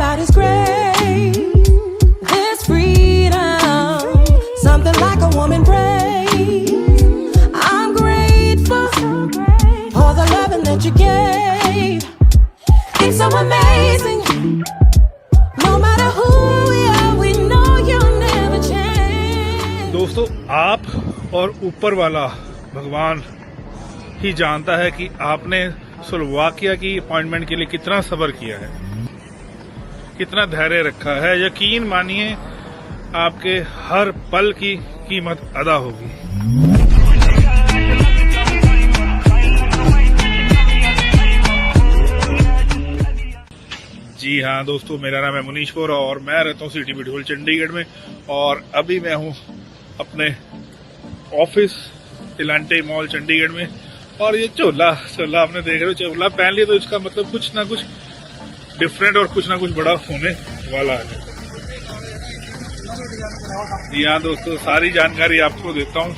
about His grace, this freedom, something like a woman prays. I'm grateful for the loving that you gave. It's so amazing. No matter who we are, we know you'll never change. दोस्तों, आप और ऊपर वाला भगवान ही जानता है कि आपने स्लोवाकिया की अपॉइंटमेंट के लिए कितना सब्र किया है, कितना धैर्य रखा है। यकीन मानिए आपके हर पल की कीमत अदा होगी। जी हाँ दोस्तों, मेरा नाम है मुनीश वोरा और मैं रहता हूँ सिटी ब्यूटीफुल चंडीगढ़ में। और अभी मैं हूँ अपने ऑफिस इलांटे मॉल चंडीगढ़ में। और ये चोला आपने देख रहे हो, चोला पहन लिया तो इसका मतलब कुछ ना कुछ डिफरेंट और कुछ ना कुछ बड़ा होने वाला है। जी हाँ दोस्तों, सारी जानकारी आपको देता हूँ।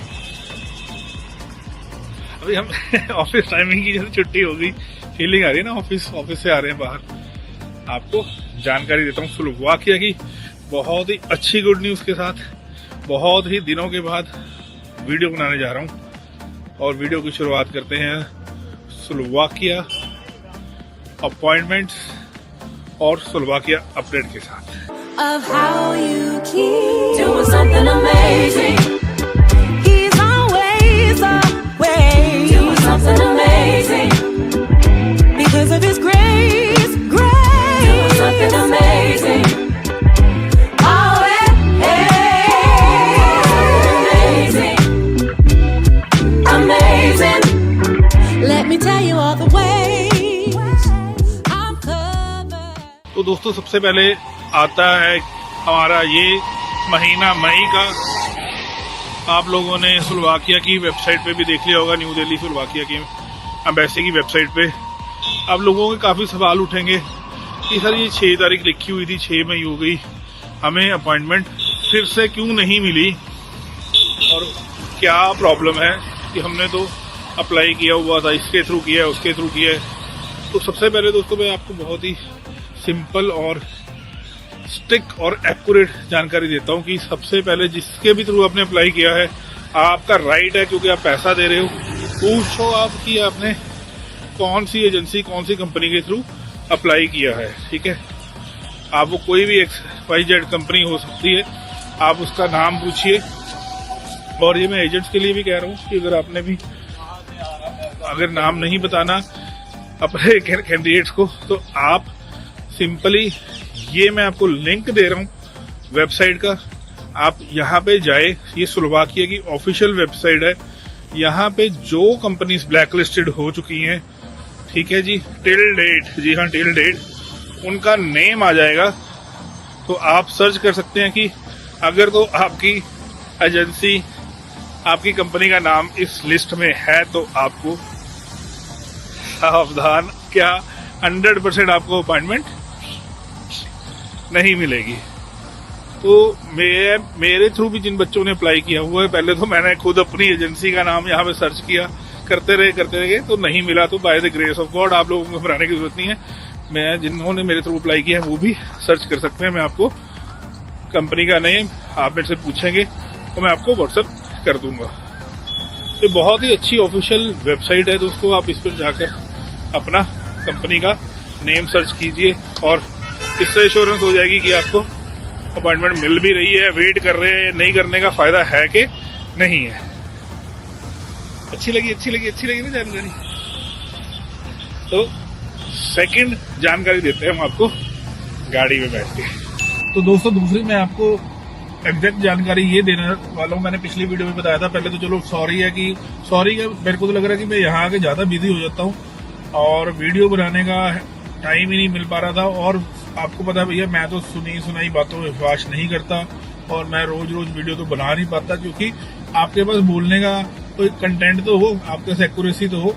अभी हम ऑफिस टाइमिंग की जैसे छुट्टी होगी फीलिंग आ रही है ना, ऑफिस से आ रहे हैं बाहर। आपको जानकारी देता हूँ स्लोवाकिया की बहुत ही अच्छी गुड न्यूज के साथ। बहुत ही दिनों के बाद वीडियो बनाने जा रहा हूँ और वीडियो की शुरुआत करते हैं स्लोवाकिया अपॉइंटमेंट्स और स्लोवाकिया अपडेट के साथ। Of how you keep doing something amazing. He's always away doing something amazing. Because of His grace, doing something amazing. Oh, amazing, amazing. Let me tell you all the ways I'm covered. तो दोस्तों, सबसे पहले आता है हमारा ये महीना मई का। आप लोगों ने स्लोवाकिया की वेबसाइट पे भी देख लिया होगा, न्यू दिल्ली स्लोवाकिया की एम्बेसी की वेबसाइट पे। आप लोगों के काफ़ी सवाल उठेंगे कि सर ये 6 तारीख लिखी हुई थी, 6 मई हो गई, हमें अपॉइंटमेंट फिर से क्यों नहीं मिली और क्या प्रॉब्लम है कि हमने तो अप्लाई किया हुआ था, इसके थ्रू किया है, उसके थ्रू किया है। तो सबसे पहले दोस्तों मैं आपको बहुत ही सिंपल और स्ट्रिक्ट और एक्यूरेट जानकारी देता हूं कि सबसे पहले जिसके भी थ्रू आपने अप्लाई किया है, आपका राइट है, क्योंकि आप पैसा दे रहे हो। पूछो आप कि आपने कौन सी एजेंसी, कौन सी कंपनी के थ्रू अप्लाई किया है। ठीक है, आप वो कोई भी XYZ कंपनी हो सकती है, आप उसका नाम पूछिए। और ये मैं एजेंट्स के लिए भी कह रहा हूँ कि अगर आपने भी अगर नाम नहीं बताना अपने कैंडिडेट्स को, तो आप सिंपली ये मैं आपको लिंक दे रहा हूँ वेबसाइट का, आप यहाँ पे जाए। ये स्लोवाकिया की ऑफिशियल वेबसाइट है। यहाँ पे जो कंपनीज ब्लैकलिस्टेड हो चुकी हैं, ठीक है जी, टिल डेट, जी हाँ टिल डेट, उनका नेम आ जाएगा। तो आप सर्च कर सकते हैं कि अगर तो आपकी एजेंसी, आपकी कंपनी का नाम इस लिस्ट में है तो आपको सावधान, क्या 100% आपको अपॉइंटमेंट नहीं मिलेगी। तो मेरे थ्रू भी जिन बच्चों ने अप्लाई किया हुआ है, पहले तो मैंने खुद अपनी एजेंसी का नाम यहाँ पे सर्च किया, करते रहे तो नहीं मिला। तो by the grace of God आप लोगों को घबराने की जरूरत नहीं है। मैं जिन्होंने मेरे थ्रू अप्लाई किया है वो भी सर्च कर सकते हैं। मैं आपको कंपनी का नेम आप मेरे से पूछेंगे तो मैं आपको व्हाट्सएप कर दूंगा। तो बहुत ही अच्छी ऑफिशियल वेबसाइट है दोस्तों, आप इस पर जाकर अपना कंपनी का नेम सर्च कीजिए और इससे एश्योरेंस हो जाएगी कि आपको अपॉइंटमेंट मिल भी रही है। वेट कर रहे हैं, नहीं करने का फायदा है कि नहीं है। अच्छी लगी ना जानकारी। तो सेकंड जानकारी देते हैं हम आपको गाड़ी में बैठ के। तो दोस्तों, दूसरी मैं आपको एग्जैक्ट जानकारी ये देने वाला हूँ। मैंने पिछली वीडियो में बताया था। पहले तो चलो सॉरी है कि मेरे को तो लग रहा है कि मैं यहाँ आके ज्यादा बिजी हो जाता हूँ और वीडियो बनाने का टाइम ही नहीं मिल पा रहा था। और आपको पता है भैया, मैं तो सुनाई बातों में विश्वास नहीं करता और मैं रोज वीडियो तो बना नहीं पाता, क्योंकि आपके पास बोलने का कोई कंटेंट तो हो, आपके पास एक्यूरेसी तो हो।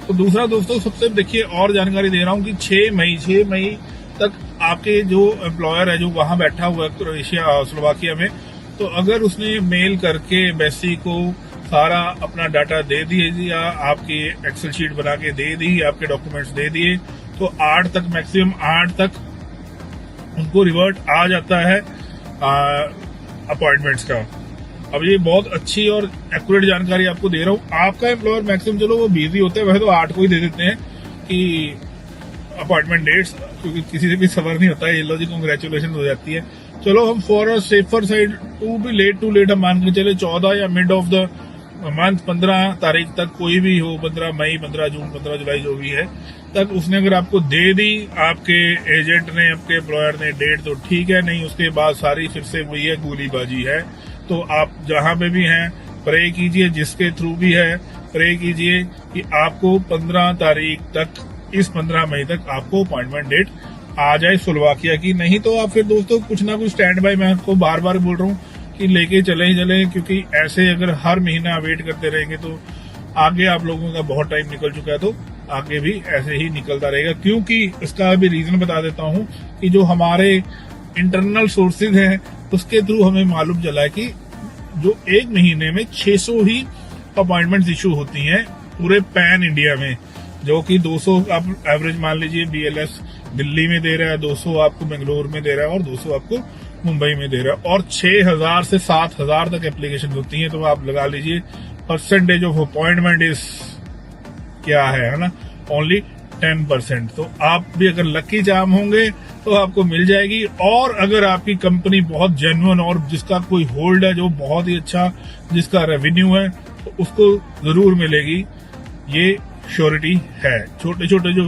तो दूसरा दोस्तों, सबसे देखिए और जानकारी दे रहा हूँ कि 6 मई तक आपके जो एम्प्लॉयर है, जो वहां बैठा हुआ है क्रोएशिया स्लोवाकिया में, तो अगर उसने मेल करके एम्बेसी को सारा अपना डाटा दे दिए या आपकी एक्सेल शीट बना के दे दी, आपके डॉक्यूमेंट्स दे दिए, तो 8 तक, मैक्सिमम 8 तक उनको रिवर्ट आ जाता है अपॉइंटमेंट्स का। अब ये बहुत अच्छी और एक्यूरेट जानकारी आपको दे रहा हूँ। आपका एम्प्लॉयर मैक्सिमम चलो वो बिजी होते हैं, वैसे तो 8 को ही दे देते हैं कि अपॉइंटमेंट डेट्स, क्योंकि किसी से भी सबर नहीं होता है। ये लो जी कांग्रेचुलेशन हो जाती है। चलो हम for a safer side to let हम मान के चले 14 या मिड ऑफ द मंथ 15 तारीख तक, कोई भी हो, 15 मई, 15 जून, 15 जुलाई जो भी है तक, उसने अगर आपको दे दी आपके एजेंट ने, आपके एम्प्लॉयर ने डेट, तो ठीक है। नहीं उसके बाद सारी फिर से वही है, गोलीबाजी है। तो आप जहां पे भी हैं प्रे कीजिए, जिसके थ्रू भी है प्रे कीजिए कि आपको 15 तारीख तक, इस 15 मई तक आपको अपॉइंटमेंट डेट आ जाए स्लोवाकिया की। नहीं तो आप फिर दोस्तों कुछ ना कुछ स्टैंड बाय, मैं आपको बार बार बोल रहा हूँ कि लेके चले ही चले, क्योंकि ऐसे अगर हर महीना वेट करते रहेंगे तो आगे आप लोगों का बहुत टाइम निकल चुका है, तो आगे भी ऐसे ही निकलता रहेगा। क्योंकि इसका भी रीजन बता देता हूँ कि जो हमारे इंटरनल सोर्सेज हैं उसके थ्रू हमें मालूम चला है कि जो एक महीने में 600 ही अपॉइंटमेंट्स इशू होती हैं पूरे पैन इंडिया में, जो कि 200 आप एवरेज मान लीजिए BLS दिल्ली में दे रहा है, 200 आपको बेंगलोर में दे रहा है और 200 आपको मुंबई में दे रहा है, और 6000 से 7000 तक एप्लीकेशन होती हैं। तो आप लगा लीजिए परसेंटेज ऑफ अपॉइंटमेंट इज क्या है ना, ओनली 10%। तो आप भी अगर लकी चार्म होंगे तो आपको मिल जाएगी। और अगर आपकी कंपनी बहुत जेन्युइन और जिसका कोई होल्ड है, जो बहुत ही अच्छा जिसका रेवेन्यू है, तो उसको जरूर मिलेगी, ये श्योरिटी है। छोटे छोटे जो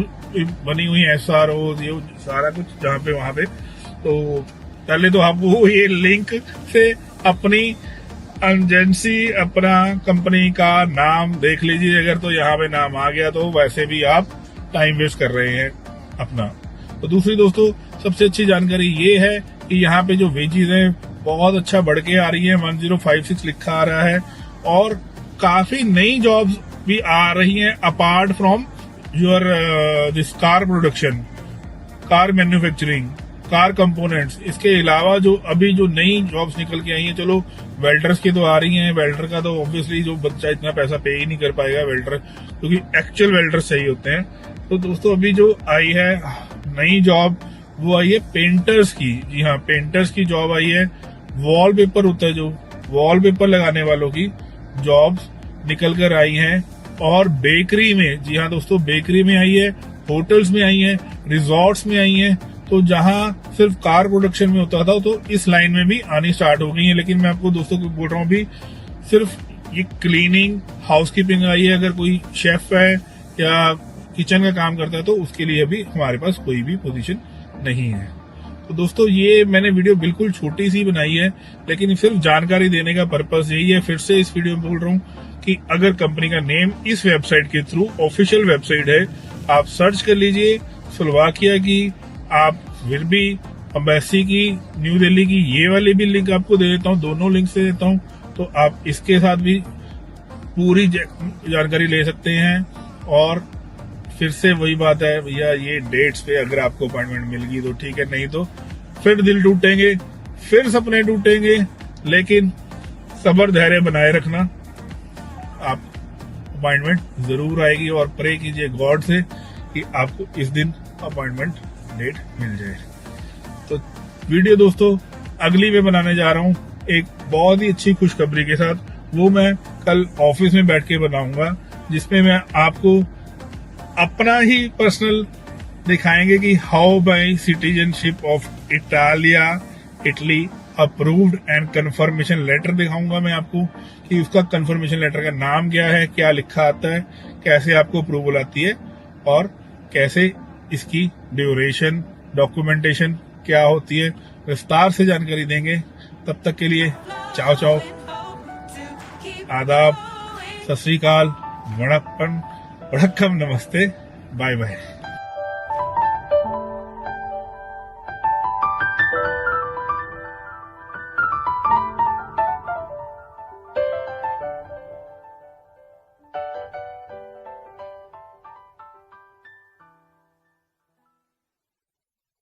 बनी हुई SRO, ये सारा कुछ जहाँ पे वहां पे, तो पहले तो आपको ये लिंक से अपनी एजेंसी, अपना कंपनी का नाम देख लीजिए। अगर तो यहाँ पे नाम आ गया तो वैसे भी आप टाइम वेस्ट कर रहे हैं अपना। तो दूसरी दोस्तों सबसे अच्छी जानकारी ये है कि यहाँ पे जो वेजेस हैं बहुत अच्छा बढ़ के आ रही है, 1056 लिखा आ रहा है, और काफी नई जॉब्स भी आ रही हैं apart from your this car production, car manufacturing, car components. इसके अलावा जो अभी जो नई जॉब्स निकल के आई हैं, चलो वेल्डर्स की तो आ रही हैं। वेल्डर का तो ऑब्वियसली जो बच्चा इतना पैसा पे ही नहीं कर पाएगा वेल्डर, क्योंकि एक्चुअल वेल्डर सही होते हैं। तो दोस्तों अभी जो आई है नई जॉब, वो आई है पेंटर्स की। जी हाँ, पेंटर्स की जॉब आई है। वॉलपेपर होता है, जो वॉलपेपर लगाने वालों की जॉब्स निकल कर आई हैं। और बेकरी में, जी हाँ दोस्तों, बेकरी में आई है, होटल्स में आई है, रिजॉर्ट्स में आई है। तो जहां सिर्फ कार प्रोडक्शन में होता था, तो इस लाइन में भी आनी स्टार्ट हो गई है। लेकिन मैं आपको दोस्तों को बोल रहा हूँ अभी सिर्फ ये क्लीनिंग, हाउसकीपिंग आई है। अगर कोई शेफ है या किचन का काम करता है तो उसके लिए अभी हमारे पास कोई भी पोजीशन नहीं है। तो दोस्तों ये मैंने वीडियो बिल्कुल छोटी सी बनाई है, लेकिन सिर्फ जानकारी देने का पर्पस यही है। फिर से इस वीडियो में बोल रहा हूँ कि अगर कंपनी का नेम इस वेबसाइट के थ्रू, ऑफिशियल वेबसाइट है, आप सर्च कर लीजिए स्लोवाकिया की, आप फिर भी एम्बेसी की, न्यू दिल्ली की, ये वाली भी लिंक आपको दे देता हूँ, दोनों लिंक से देता हूँ। तो आप इसके साथ भी पूरी जानकारी ले सकते हैं। और फिर से वही बात है भैया, ये डेट्स पे अगर आपको अपॉइंटमेंट मिल गई तो ठीक है, नहीं तो फिर दिल टूटेंगे, फिर सपने टूटेंगे। लेकिन सब्र धैर्य बनाए रखना, आप अपॉइंटमेंट जरूर आएगी। और प्रे कीजिए गॉड से कि आपको इस दिन अपॉइंटमेंट डेट मिल जाए। तो वीडियो दोस्तों अगली में बनाने जा रहा हूँ एक बहुत ही अच्छी खुशखबरी के साथ। वो मैं कल ऑफिस में बैठ के बनाऊंगा, जिसमें मैं आपको अपना ही पर्सनल दिखाएंगे कि how by citizenship of Italy approved and confirmation letter दिखाऊंगा मैं आपको कि उसका कंफर्मेशन लेटर का नाम क्या है, क्या लिखा आता है, कैसे आपको अप्रूवल आती है, और कैसे इसकी ड्यूरेशन, डॉक्यूमेंटेशन क्या होती है, विस्तार से जानकारी देंगे। तब तक के लिए चाओ चाओ, आदाब, सत श्री अकाल, वणक्कम, नमस्ते, बाय बाय।